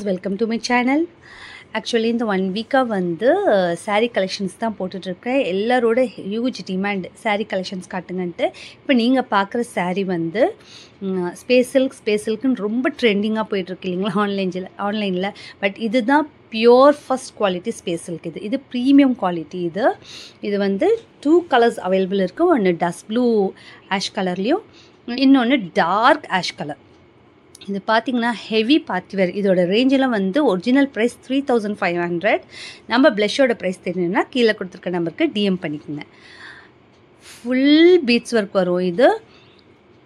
welcome to my channel. Actually இந்த 1 வீக்கா வந்து saree collections தான் போட்டுட்டு இருக்கேன். எல்லாரோட huge demand saree collections காட்டுங்கன்ட்டு. இப்போ நீங்க பார்க்குற saree வந்து space silkன்னு ரொம்ப ட்ரெண்டிங்கா போயிட்டு இருக்கு இல்லீங்களா ஆன்லைன்ல. பட் இதுதான் pure first quality space silk. இது ப்ரீமியம் குவாலிட்டி. இது வந்து 2 கலர்ஸ் அவைலபிள் இருக்கு. ஒன்று டஸ்ட் ப்ளூ ஆஷ் கலர்லையும் இன்னொன்று டார்க் ஆஷ் கலர். இது பார்த்தீங்கன்னா ஹெவி பார்ட்டிவேர். இதோட ரேஞ்செல்லாம் வந்து ஒரிஜினல் ப்ரைஸ் 3500. நம்ம ப்ளஷோட ப்ரைஸ் தெரியணும்னா கீழே கொடுத்துருக்க நம்பருக்கு டிஎம் பண்ணிக்கோங்க. ஃபுல் பீட்ஸ் ஒர்க் வரும்.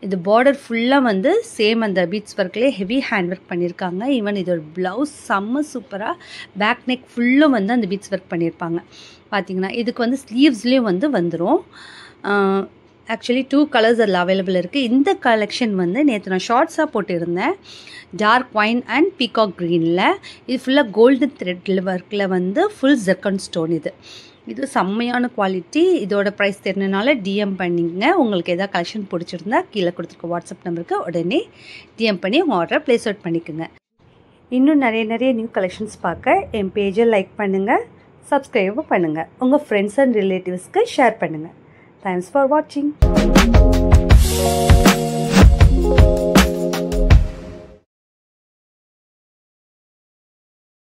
இது பார்டர் ஃபுல்லாக வந்து சேம் அந்த பீட்ஸ் ஒர்க்லேயே ஹெவி ஹேண்ட் ஒர்க் பண்ணியிருக்காங்க. ஈவன் இதோட ப்ளவுஸ் செம்ம சூப்பராக பேக் நெக் ஃபுல்லும் வந்து அந்த பீட்ஸ் ஒர்க் பண்ணியிருப்பாங்க. பார்த்தீங்கன்னா இதுக்கு வந்து ஸ்லீவ்ஸ்லேயும் வந்து வந்துடும். ஆக்சுவலி 2 கலர்ஸ் அதில் அவைலபிள் இருக்குது. இந்த கலெக்ஷன் வந்து நேற்று நான் ஷார்ட்ஸாக போட்டிருந்தேன். டார்க் ஒயின் அண்ட் பீகாக் க்ரீனில். இது ஃபுல்லாக கோல்டன் த்ரெட்டில் ஒர்க்கில் வந்து ஃபுல் ஜெர்கன் ஸ்டோன். இது செம்மையான குவாலிட்டி. இதோட ப்ரைஸ் தெரிஞ்சனால டிஎம் பண்ணிங்க. உங்களுக்கு எதாவது கலெக்ஷன் பிடிச்சிருந்தா கீழே கொடுத்துருக்க வாட்ஸ்அப் நம்பருக்கு உடனே டிஎம் பண்ணி உங்கள் ஆர்டரை ப்ளேஸ் அவுட் பண்ணிக்கோங்க. இன்னும் நிறைய நியூ கலெக்ஷன்ஸ் பார்க்க என் பேஜை லைக் பண்ணுங்கள், சப்ஸ்கிரைபும் பண்ணுங்கள், உங்கள் ஃப்ரெண்ட்ஸ் அண்ட் ரிலேட்டிவ்ஸ்க்கு ஷேர் பண்ணுங்கள். Thanks for watching.